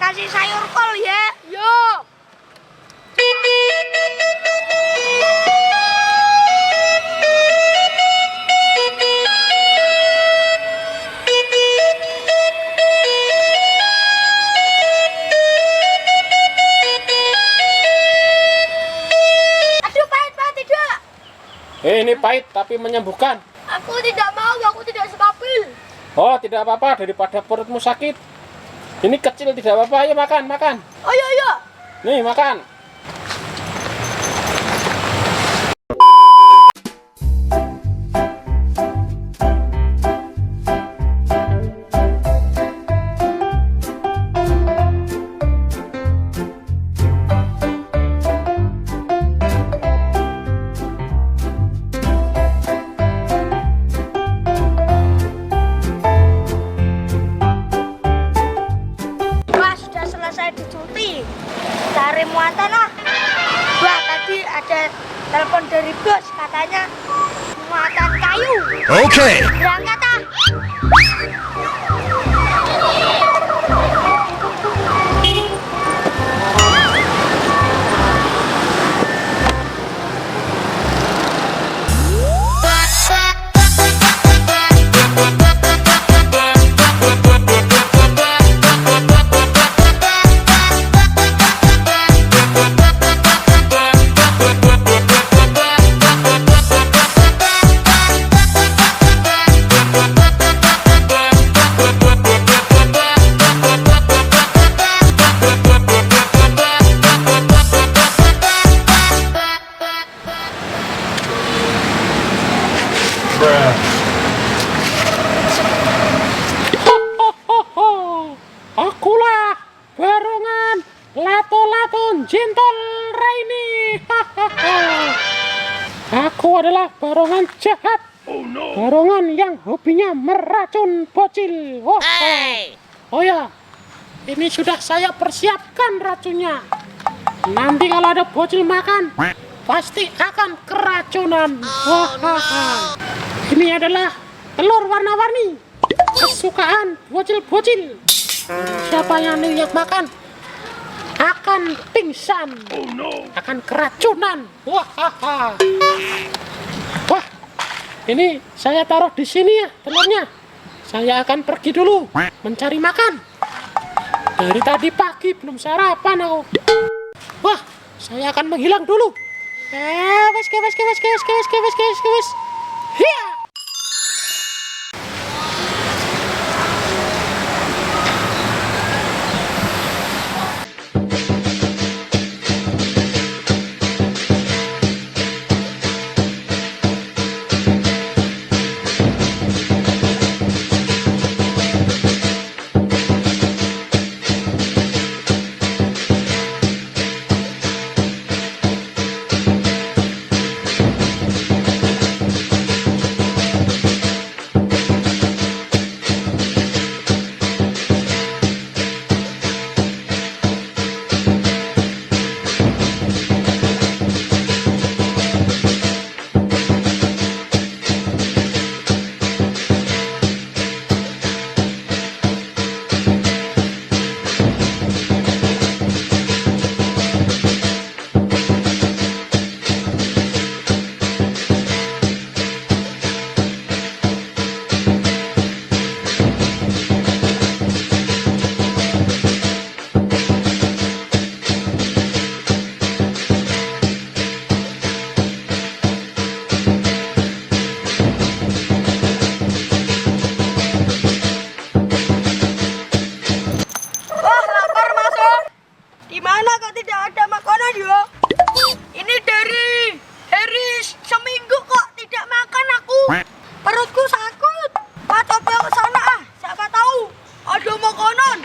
kasih sayur kol ya. Yo. Aduh, pahit banget tidak. Ini pahit tapi menyembuhkan. Aku tidak mau, aku tidak stabil. Oh, tidak apa-apa daripada perutmu sakit. Ini kecil tidak apa-apa, ayo makan, makan. Oh iya, iya. Nih, makan. Wah, sudah selesai dicuci. Cari muatan ah. Wah, tadi ada telepon dari bos, katanya muatan kayu. Okay. Berangkat ah. Akulah barongan lato-laton jentol Raini. Aku adalah barongan jahat. Barongan yang hobinya meracun bocil. Oh ya, ini sudah saya persiapkan racunnya. Nanti kalau ada bocil makan, pasti akan keracunan. Ini adalah telur warna-warni kesukaan bocil-bocil. Siapa yang lihat makan akan pingsan, akan keracunan. Wah, ini saya taruh di sini ya telurnya. Saya akan pergi dulu mencari makan. Dari tadi pagi belum sarapan aku. Wah, saya akan menghilang dulu. Hiya! Wah, lapar masuk. Di mana kok tidak ada makanan ya? Ini dari seminggu kok tidak makan aku. Perutku sakit. Pak, coba ke sana ah. Siapa tahu ada makanan.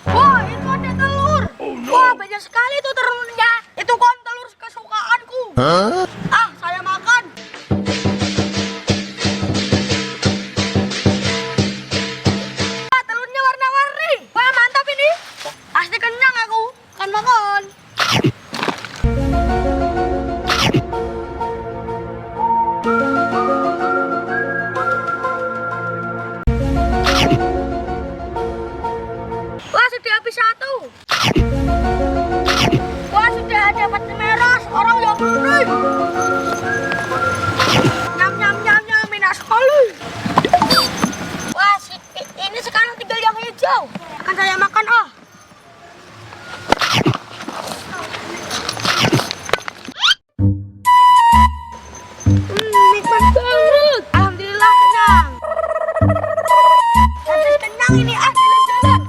Wah, itu ada telur. Wah, banyak sekali tuh telurnya. Itu kan telur kesukaanku. Ah, saya makan. Telurnya warna-warni. Wah, mantap ini. Pasti kenyang aku. Kan makan. Wah, sudah dapat meros, orang yang berani. Nyam nyam nyam nyam, enak sekali. Wah, ini sekarang tinggal yang hijau. Akan saya makan, oh. Nikmat banget. Alhamdulillah kenyang. Habis kenyang ini, jalan-jalan.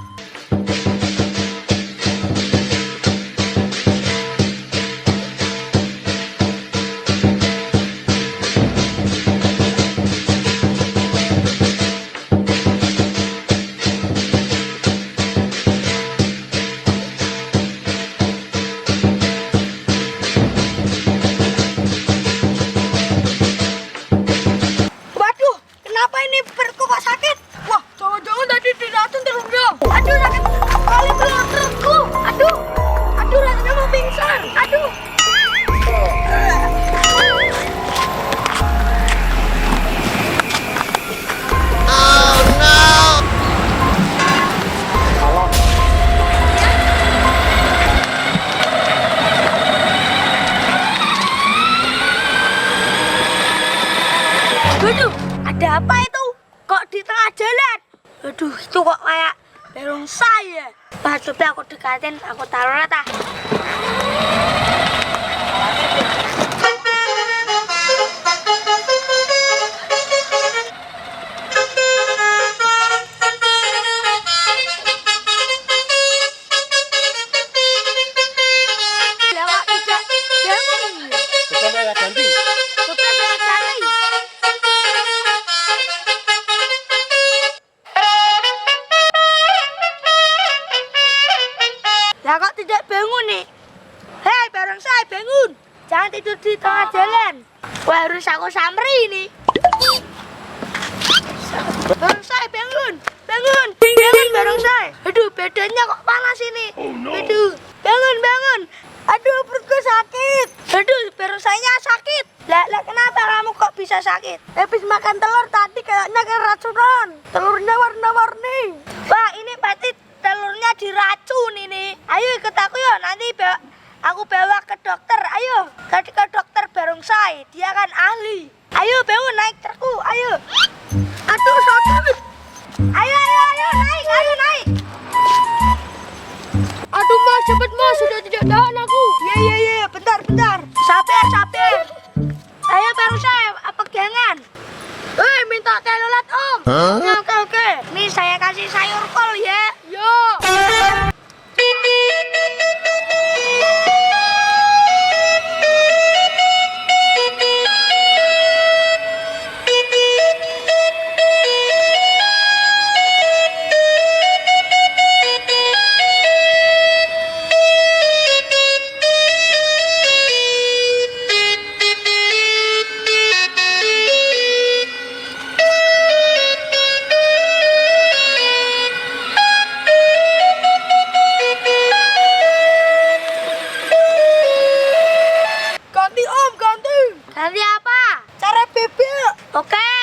Waduh, kenapa ini perutku kok sakit? Wah, jangan-jangan tadi diracun telurnya. Aduh, sakit sekali perutku. Aduh, aduh rasanya mau pingsan. Aduh. Aduh, ada apa itu? Kok di tengah jalan? Aduh, itu kok kayak barongsai ya. Wah, coba aku dekatin, aku taruh rata. Lewat tidak bangun. Coba saya ganti. Coba saya cari. Lah kok tidak bangun nih? Hei, barongsai bangun. Jangan tidur di tengah jalan. Wah, harus aku samri ini. Barongsai bangun. Bangun. Bangun barongsai. Aduh, badannya kok panas ini. Aduh, bangun, bangun. Aduh, perutku sakit. Aduh, barongsainya sakit. Lah, kenapa kamu kok bisa sakit? Habis makan telur tadi kayaknya keracunan. Telurnya warna-warni. Wah, ini pasti telurnya diracun ini. Ayo ikut aku ya, nanti aku bawa ke dokter. Ayo, ke dokter barongsai. Dia kan ahli. Ayo bangun, naik trukku. Ayo. Aduh, sakit. Ayo, naik, ayo naik. Aduh mas, cepet mas, sudah tidak tahan aku. Iya, bentar. Sabar. Ayo barongsai, pegangan. Minta telolet om. Oke. Nih saya kasih sayur kol ya. Yo. Ganti apa? Cara bebek. Oke.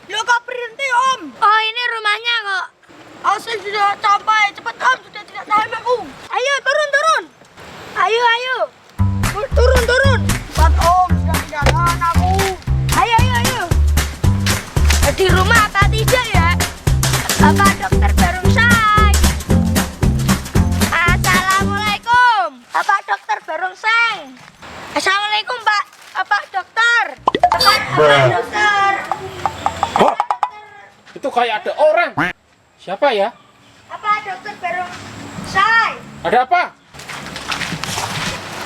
Lo kok berhenti om? Oh ini rumahnya kok. Saya sudah sampai, cepat om, sudah tidak tahan aku. Ayo turun. Ayo. Turun. Cepat om, sudah tidak tahan aku. Ayo. Di rumah apa tidak ya? Bapak dokter barongsai. Assalamualaikum. Bapak dokter barongsai. Assalamualaikum Bapak dokter. Bapak dokter. Wah, itu kayak ada orang. Siapa ya? Apa dokter barongsai? Ada apa?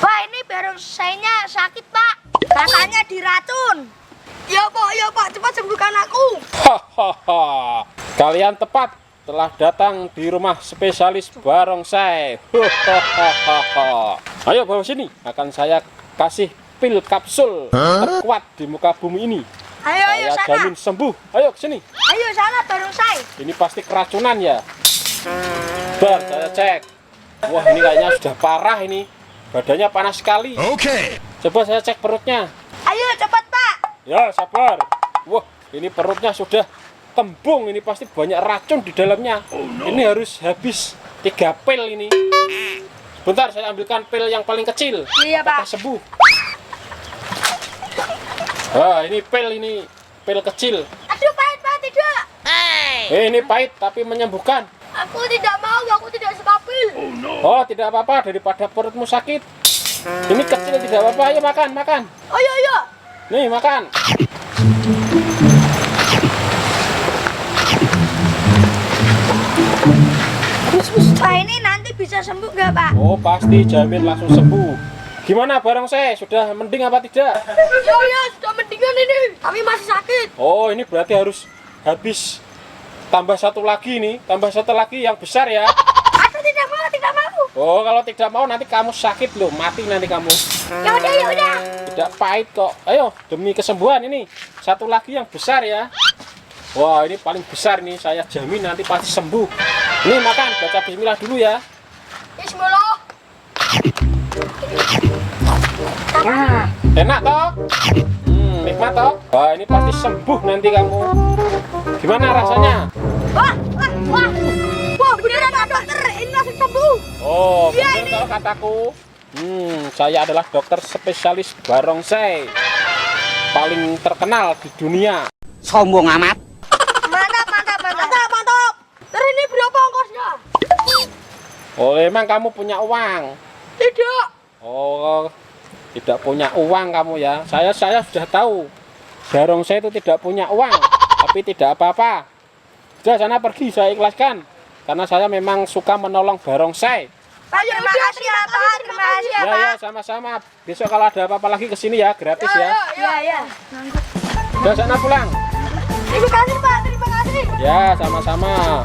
Wah ini barongsainya sakit pak. Katanya diracun. Ya pak, cepat sembuhkan aku. Hahaha. Kalian tepat telah datang di rumah spesialis barongsai. Hahaha. Ayo bawa sini, akan saya kasih pil kapsul terkuat di muka bumi ini. Ayo Saya sana. jamin sembuh. Ayo ke sini. Ayo sana barongsai. Ini pasti keracunan ya. Bar, saya cek. Wah, ini kayaknya sudah parah ini. Badannya panas sekali. Okay. Coba saya cek perutnya. Ayo cepat Pak. Ya, sabar. Wah, ini perutnya sudah tembung. Ini pasti banyak racun di dalamnya. Ini harus habis 3 pil ini. Bentar, saya ambilkan pil yang paling kecil. Iya, Pak. Apakah sembuh? Wah, ini pil kecil. Aduh pahit Pak, tidak. Ini pahit tapi menyembuhkan. Aku tidak mau, aku tidak suka pil. Oh, tidak apa-apa daripada perutmu sakit. Ini kecil tidak apa-apa. Ayo makan, makan. Ayo. Nih, makan. Pak ini nanti bisa sembuh nggak Pak? Oh, pasti jamin langsung sembuh. Gimana barongsai? Sudah mending apa tidak? Ya, sudah mendingan ini. Tapi masih sakit. Oh, ini berarti harus habis tambah satu lagi nih, tambah satu lagi yang besar ya. Aku tidak mau. Oh, kalau tidak mau nanti kamu sakit loh, mati nanti kamu. Ya udah. Tidak pahit kok. Ayo, demi kesembuhan ini. Satu lagi yang besar ya. Wah, ini paling besar nih, saya jamin nanti pasti sembuh. Ini makan, baca bismillah dulu ya. Bismillah. Enak toh? Nikmat toh? Wah, ini pasti sembuh nanti kamu. Gimana rasanya? Wah, beneran Pak dokter, ini langsung sembuh. Oh, Iya, betul toh kataku. Saya adalah dokter spesialis barongsai. Paling terkenal di dunia. Sombong amat. Mantap. Terus ini berapa ongkosnya? Oh, emang kamu punya uang? Tidak. Oh, tidak punya uang kamu ya. Saya sudah tahu. Barongsai itu tidak punya uang, tapi tidak apa-apa. Sudah sana pergi, saya ikhlaskan. Karena saya memang suka menolong barongsai. Pak, terima kasih ya Pak. Terima kasih ya Ya, Pak. ya, sama-sama. Besok kalau ada apa-apa lagi ke sini ya, gratis ya. Ya. Sudah sana pulang. Terima kasih Pak, terima kasih. Ya, sama-sama.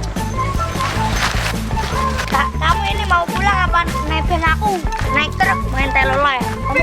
Kak, kamu ini mau pulang apa naik van aku? Naik truk main telolet. Kamu